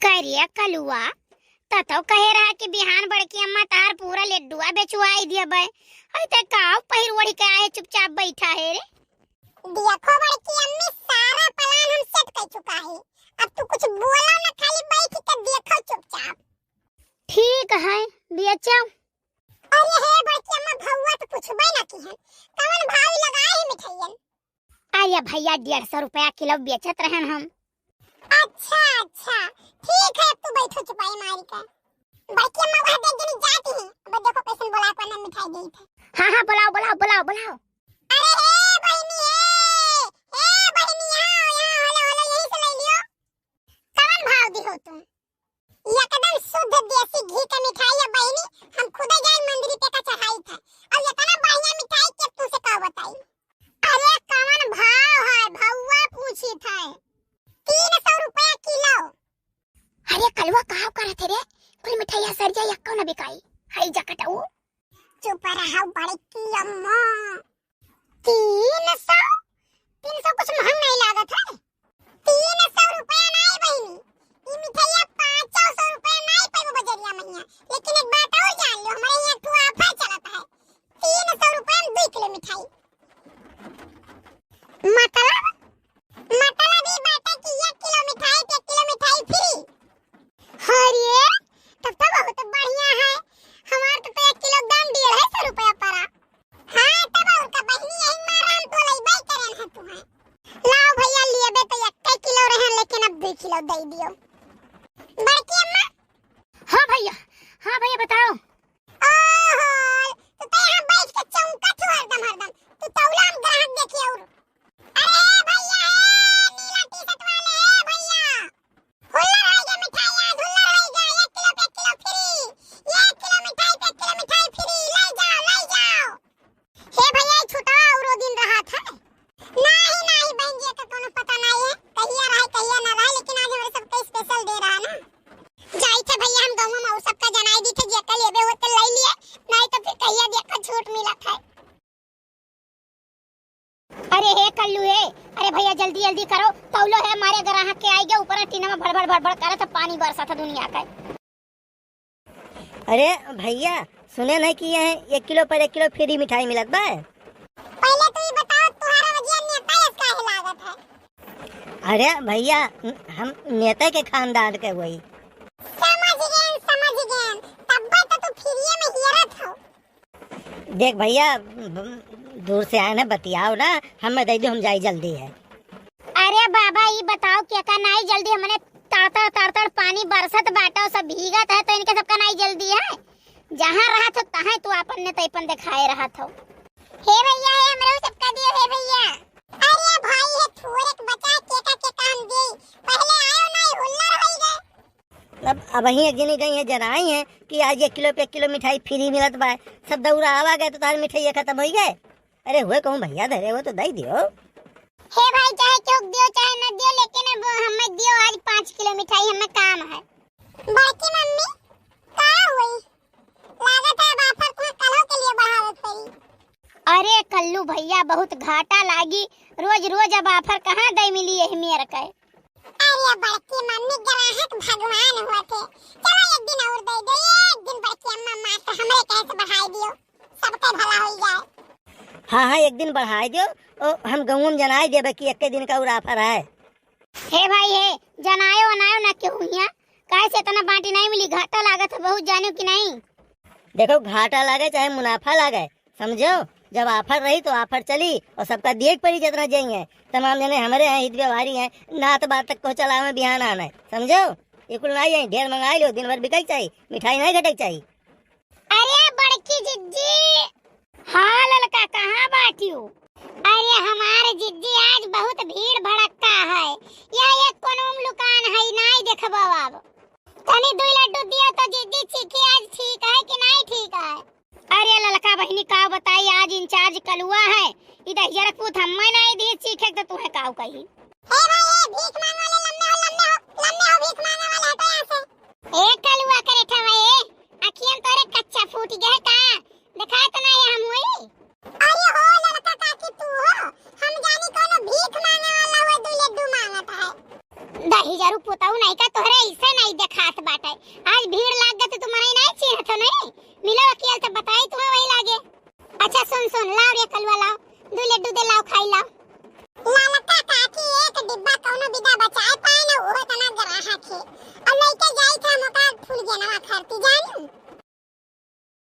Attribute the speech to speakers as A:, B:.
A: करिया कलुआ ततो कहे रहा कि बिहान बड़की अम्मा तार पूरा लड्डुआ बेचवाई दिया बे। अरे ते काव पहिर वड़ी के आए चुपचाप बैठा है रे।
B: देखो बड़की अम्मी सारा प्लान हम सेट कर चुका है। अब तू कुछ बोलो ना, खाली बैठ के देखो चुपचाप।
A: ठीक है बेचो।
B: अरे हे बड़की अम्मा भौवा तो पूछबे ना की है कौन भाव लगाए है मिठाइयन।
A: अरे भैया 150 रुपया किलो बेचत रहन हम।
B: अच्छा ठीक है, अब तू बैठो चुपाई मारी का। बड़की अम्मा वहां देख जनी जाती है, अब देखो कैसे बोला को ना मिठाई दी थे।
A: हां बुलाओ।
B: अरे हे बहनी यहाँ होलो यही से ले लियो। कौन भाव दी हो तुम? एकदम शुद्ध देसी घी का मिठाई है बहनी, हम खुद जाए मंदिर पे का चढ़ाई था। अब इतना बढ़िया मिठाई के तू से का बताई। अरे कौन भाव है भौवा पूछी था। 300 रुपया किलो।
A: अरे कलवा कहां करत रे? कोई मिठाई सर जा यक्को न बिकाई। हई जकटाऊ
B: चुप रहो बड़की अम्मा। 300 कुछ महंग नहीं लागत है। 300 रुपया नहीं बहनी, ये मिठाई 500 रुपया नहीं पाइबो बजरिया मैया। लेकिन एक बात और जान लो, हमारे यहाँ तो ऑफर चलता है 300 रुपया में 2 किलो मिठाई। मतलब ये बात है कि 1 किलो मिठाई पे 1 किलो मिठाई फ्री। अरे तब तो बहुत बढ़िया है। हमार तो 1 किलो दाम दिया है 100 रुपया पड़ा। हां तब और का बहनी यही मार हम तो लई बाई करेन है तुम्हें। लाओ भैया लेबे तो 1 किलो रहे, लेकिन अब 2 किलो दे दियो। बड़की अम्मा।
A: हां भैया बताओ।
B: ओहो तो यहाँ बैठ के चौंका तू हरदम तू तौला हम ग्राहक देखी। और अरे भैया नीला टी-शर्ट वाले है भैया, हुल्लर है ये मिठाई, हुल्लर है जा 1 किलो पे 1 किलो फ्री। 1 किलो मिठाई पे 1 किलो मिठाई फ्री, ले जाओ। हे भैया छुटा और दिन रहा था। नहीं बहन जी का कोनो पता नहीं है, कहिया ना रहा, लेकिन आज हमारे सबका स्पेशल दे रहा ना। जाई थे भैया हम गांव में और सबका जनाई दी थे, जेका लेबे हो तो ले लिए, नहीं तो फिर कहिया देखा छूट मिला था।
A: अरे हे कल्लू है, अरे भैया जल्दी करो, तौलो है हमारे ग्राहक के आई गए ऊपर टीना में भड़बड़ कर था, पानी बरसा था दुनिया का।
C: अरे भैया सुने नहीं कि ये 1 किलो पर 1 किलो फ्री मिठाई मिलत बा।
B: पहले तो ये बताओ तुम्हारा वजह नेता इसका है लागत है।
C: अरे भैया हम नेता के खानदान के वही।
B: समझ गए तब तो तू फ्री में हियरत हो।
C: देख भैया दूर से आए ना, बतियाओ ना, हमें दे दो, हम जाई जल्दी है।
A: अरे बाबा ये बताओ क्या का नहीं जल्दी, हमने तार पानी बरसत बाटा सब भीगत है, तो इनके सबका नहीं जल्दी है। जहाँ रहा था तहाँ तू अपन ने तैपन दिखाए रहा था।
B: हे भैया हे हमरे सबका दियो हे भैया। अरे भाई हे थोड़े बचा के काम दे, पहले आयो नहीं हुल्लर होई गए।
C: अब वही एक जनी गई है जनाई है कि आज 1 किलो पे 1 किलो मिठाई फ्री मिलत बा। सब दौड़ा आवा गए तो तार मिठाई खत्म हो गए। अरे हुए कहूँ भैया धरे हो तो दे दियो।
B: हे भाई चाहे चौक दियो चाहे न दियो, लेकिन अब हमें दियो आज 5 किलो मिठाई, हमें काम है। बड़की मम्मी का हुई लागत है बाफर को कलो के लिए बढ़ावत पड़ी।
A: अरे कल्लू भैया बहुत घाटा लागी, रोज अब ऑफर कहाँ दे मिली है मेरे के।
B: अरे बड़की मम्मी ग्राहक भगवान होते, चलो एक दिन और दे दो, एक दिन बड़की अम्मा मात्र हमें कैसे बढ़ाई दियो, सबके भला हो जाए।
C: हाँ एक दिन बढ़ाई दियो, हम गाँव में जनाई देबे कि 1 दिन का ऑफर है।
A: हे भाई हे जनायो ना क्यों हिया, कैसे इतना बांटी नहीं मिली, घाटा लागत है बहुत, जानो कि नहीं।
C: देखो घाटा लागे चाहे मुनाफा लागे, समझो जब ऑफर रही तो ऑफर चली और सबका देख पड़ी जितना जाएंगे। तमाम जने हमारे हैं हित व्यवहारी हैं, नात बात तक को चला में बिहान आना है, समझो ये कुल ना जाए, ढेर मंगा लो, दिन भर बिकाई चाहिए, मिठाई नहीं घटक चाहिए।
B: अरे बड़की जिज्जी।
A: हाँ ललका कहाँ बाटी हो?
B: अरे हमारे जिज्जी आज बहुत भीड़ भड़कता है, यह एक कोनों दुकान है नहीं देखबो। अब तनी 2 लड्डू दियो तो जिज्जी चीखी आज ठीक है कि नहीं ठीक है।
A: अरे ललका बहनी का बताई, आज इंचार्ज कलुआ है, इधर जरकपूत हमें नहीं दी चीखे तो तुम्हें काऊ कही।
B: हे भाई भीख मांगने वाले लम्बे हो भीख मांगने वाले हटो यहाँ से। ए कलुआ करे ठवे अखियन तोरे कच्चा फूट गए का, दिखा तो नहीं हम हुई। अरे हो लड़का काकी तू हो, हम जानी कोनो भीख मांगने वाला हो, 2 लड्डू मांगता है।
A: 10,000 पोताऊ नहीं का तोहरे ऐसे नहीं आज भीड़ लाग गए तो तुम्हारी नहीं चिन्ह तो नहीं मिलो अकेले तो बताई तुम्हें वही लागे। अच्छा सुन लाओ रे कलवा लाओ 2 लड्डू दे लाओ खाई लाओ।
B: लालका काकी एक डिब्बा कौनो विदा बचाए पाए ना वो तना ग्राहक है और लइके जाई था मका फूल गेनवा खरती